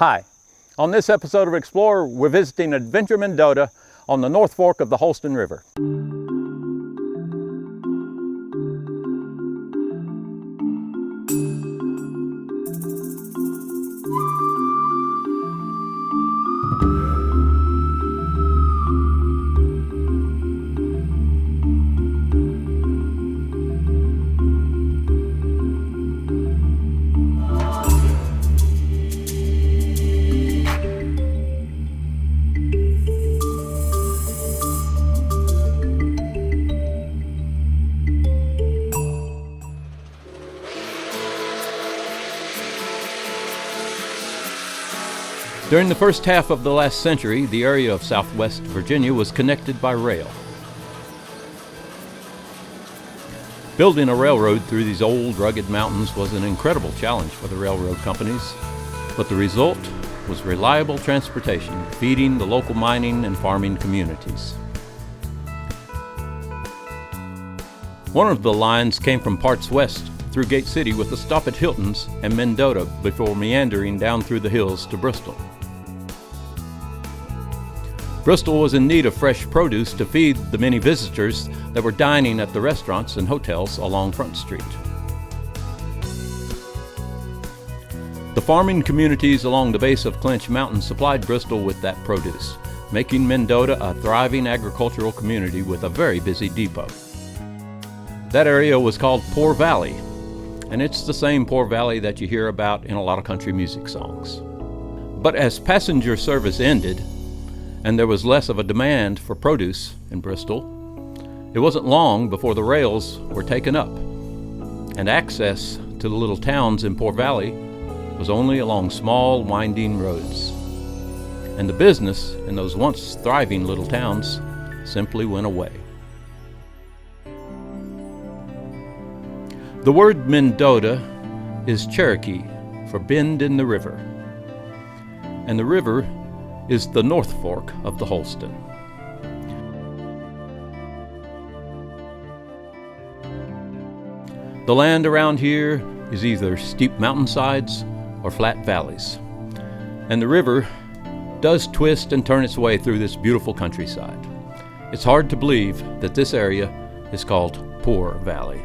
Hi, on this episode of Explorer, we're visiting Adventure Mendota on the North Fork of the Holston River. During the first half of the last century, the area of southwest Virginia was connected by rail. Building a railroad through these old, rugged mountains was an incredible challenge for the railroad companies, but the result was reliable transportation, feeding the local mining and farming communities. One of the lines came from parts west through Gate City with a stop at Hilton's and Mendota before meandering down through the hills to Bristol. Bristol was in need of fresh produce to feed the many visitors that were dining at the restaurants and hotels along Front Street. The farming communities along the base of Clinch Mountain supplied Bristol with that produce, making Mendota a thriving agricultural community with a very busy depot. That area was called Poor Valley, and it's the same Poor Valley that you hear about in a lot of country music songs. But as passenger service ended, and there was less of a demand for produce in Bristol, it wasn't long before the rails were taken up, and access to the little towns in Poor Valley was only along small, winding roads. And the business in those once thriving little towns simply went away. The word Mendota is Cherokee for bend in the river, and the river is the North Fork of the Holston. The land around here is either steep mountainsides or flat valleys, and the river does twist and turn its way through this beautiful countryside. It's hard to believe that this area is called Poor Valley.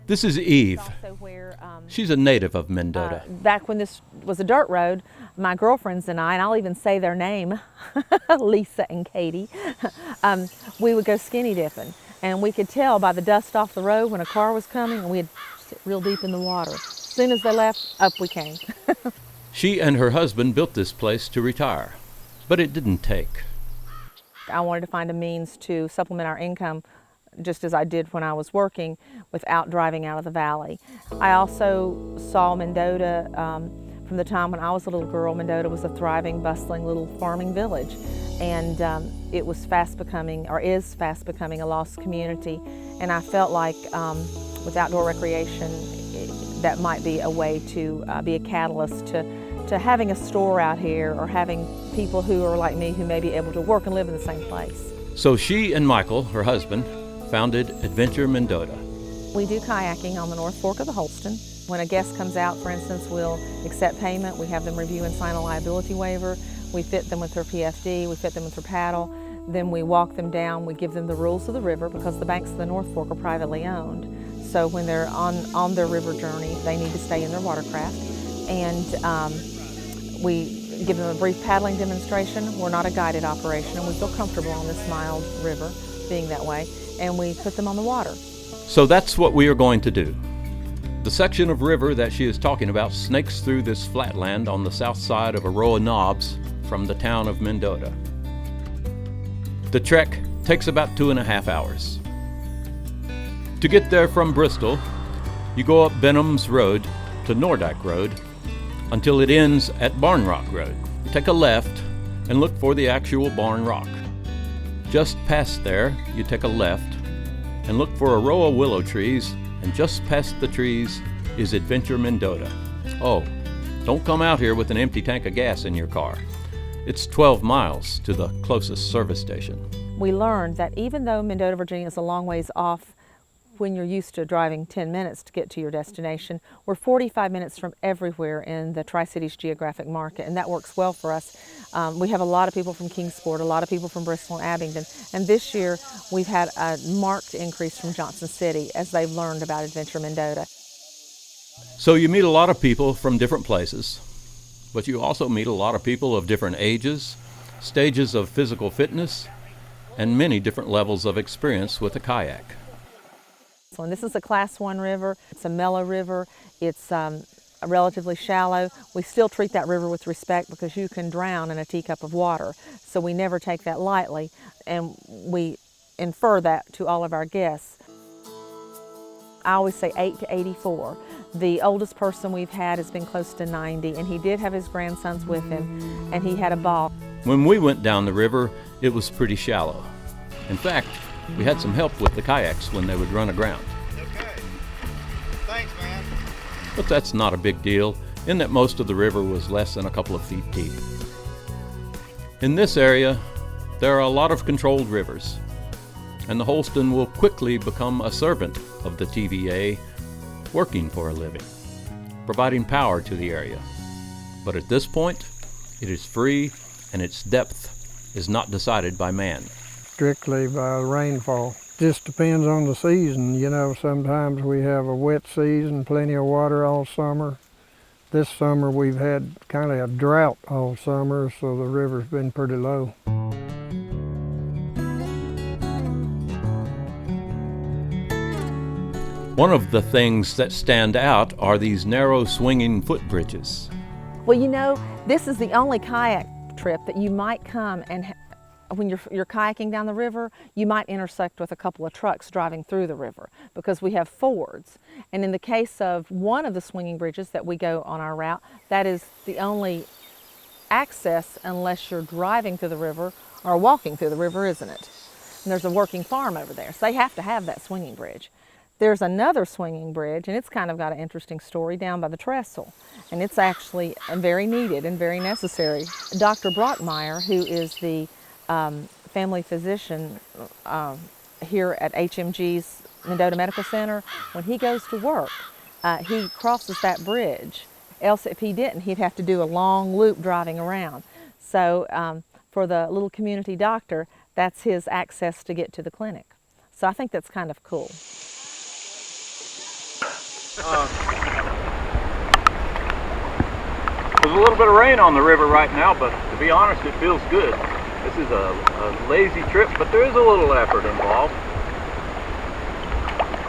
This is Eve. She's a native of Mendota. Back when this was a dirt road, my girlfriends and I, and I'll even say their name, Lisa and Katie, we would go skinny dipping. And we could tell by the dust off the road when a car was coming, and we'd sit real deep in the water. As soon as they left, up we came. She and her husband built this place to retire, but it didn't take. I wanted to find a means to supplement our income, just as I did when I was working, without driving out of the valley. I also saw Mendota from the time when I was a little girl. Mendota was a thriving, bustling little farming village, and it was fast becoming, or is fast becoming, a lost community. And I felt like with outdoor recreation, that might be a way to be a catalyst to having a store out here, or having people who are like me who may be able to work and live in the same place. So she and Michael, her husband, founded Adventure Mendota. We do kayaking on the North Fork of the Holston. When a guest comes out, for instance, we'll accept payment. We have them review and sign a liability waiver. We fit them with their PFD, we fit them with their paddle. Then we walk them down, we give them the rules of the river, because the banks of the North Fork are privately owned. So when they're on their river journey, they need to stay in their watercraft. And we give them a brief paddling demonstration. We're not a guided operation, and we feel comfortable on this mild river being that way. And we put them on the water. So that's what we are going to do. The section of river that she is talking about snakes through this flatland on the south side of a row of knobs from the town of Mendota. The trek takes about 2.5 hours. To get there from Bristol, you go up Benham's Road to Nordyke Road, until it ends at Barn Rock Road. Take a left and look for the actual Barn Rock. Just past there, you take a left and look for a row of willow trees, and just past the trees is Adventure Mendota. Oh, don't come out here with an empty tank of gas in your car. It's 12 miles to the closest service station. We learned that even though Mendota, Virginia is a long ways off when you're used to driving 10 minutes to get to your destination, we're 45 minutes from everywhere in the Tri-Cities geographic market, and that works well for us. We have a lot of people from Kingsport, a lot of people from Bristol and Abingdon, and this year we've had a marked increase from Johnson City as they've learned about Adventure Mendota. So you meet a lot of people from different places, but you also meet a lot of people of different ages, stages of physical fitness, and many different levels of experience with a kayak. So, and this is a Class 1 river. It's a mellow river. It's relatively shallow. We still treat that river with respect because you can drown in a teacup of water. So we never take that lightly, and we infer that to all of our guests. I always say 8 to 84. The oldest person we've had has been close to 90, and he did have his grandsons with him, and he had a ball. When we went down the river, it was pretty shallow. In fact, we had some help with the kayaks when they would run aground. Okay. Thanks, man. But that's not a big deal, in that most of the river was less than a couple of feet deep. In this area, there are a lot of controlled rivers, and the Holston will quickly become a servant of the TVA, working for a living, providing power to the area. But at this point, it is free, and its depth is not decided by man. Strictly by rainfall. Just depends on the season. You know, sometimes we have a wet season, plenty of water all summer. This summer we've had kind of a drought all summer, so the river's been pretty low. One of the things that stand out are these narrow swinging footbridges. Well, you know, this is the only kayak trip that you might come and when you're kayaking down the river, you might intersect with a couple of trucks driving through the river because we have fords. And in the case of one of the swinging bridges that we go on our route, that is the only access unless you're driving through the river or walking through the river, isn't it? And there's a working farm over there, so they have to have that swinging bridge. There's another swinging bridge, and it's kind of got an interesting story down by the trestle, and it's actually very needed and very necessary. Dr. Brockmeyer, who is the family physician here at HMG's Mendota Medical Center, when he goes to work, he crosses that bridge. Else, if he didn't, he'd have to do a long loop driving around. So for the little community doctor, that's his access to get to the clinic. So I think that's kind of cool. There's a little bit of rain on the river right now, but to be honest, it feels good. This is a lazy trip, but there is a little effort involved.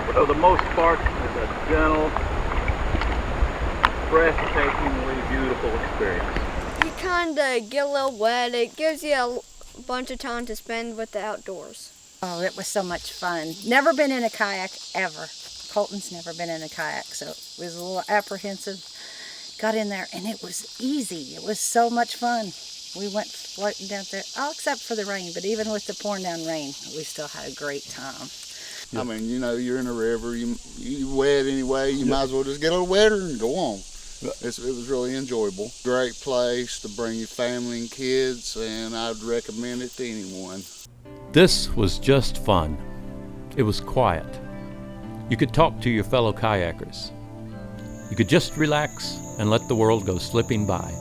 But for the most part, it's a gentle, breathtakingly beautiful experience. You kind of get a little wet. It gives you a bunch of time to spend with the outdoors. Oh, it was so much fun. Never been in a kayak ever. Colton's never been in a kayak, so it was a little apprehensive. Got in there and it was easy. It was so much fun. We went floating down there, all except for the rain, but even with the pouring down rain, we still had a great time. I mean, you know, you're in a river, you wet anyway, you might as well just get a little wetter and go on. It was really enjoyable. Great place to bring your family and kids, and I'd recommend it to anyone. This was just fun. It was quiet. You could talk to your fellow kayakers. You could just relax and let the world go slipping by.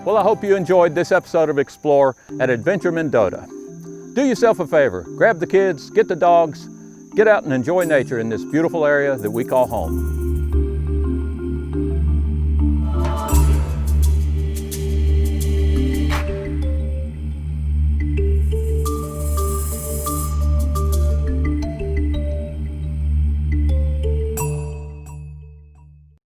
Well, I hope you enjoyed this episode of Explore at Adventure Mendota. Do yourself a favor, grab the kids, get the dogs, get out and enjoy nature in this beautiful area that we call home.